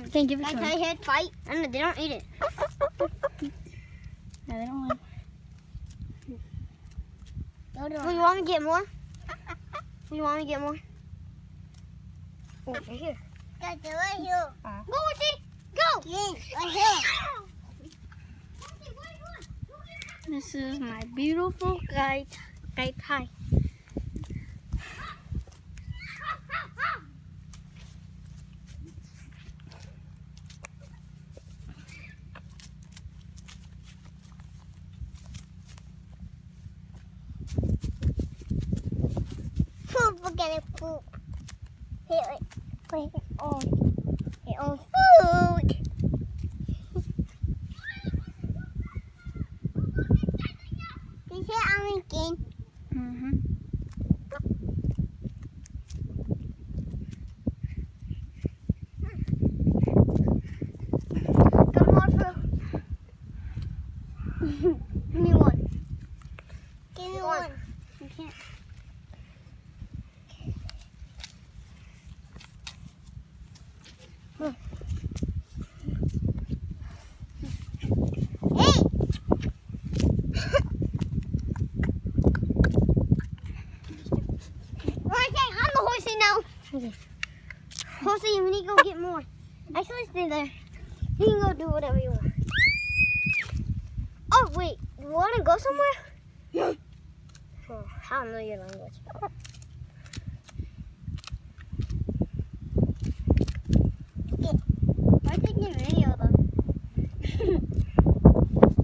Okay, give it to Can them. I hit fight? I don't know, they don't eat it. No, they don't want. Do you want me to get more? Do you want me to get more? Oh, right here. That's right here. Go, Horsey! Go! Yes, right here. This is my beautiful guide tie. We're gonna poop. Here, put it on. Here on food. You see I'm again. Mm-hmm. Got more food. Give me one. Give me one. You can't. Hey! I'm the horsey now. Okay. Horsey, you need to go get more. Actually, stay there. You can go do whatever you want. Oh, wait. You want to go somewhere? Oh, I don't know your language.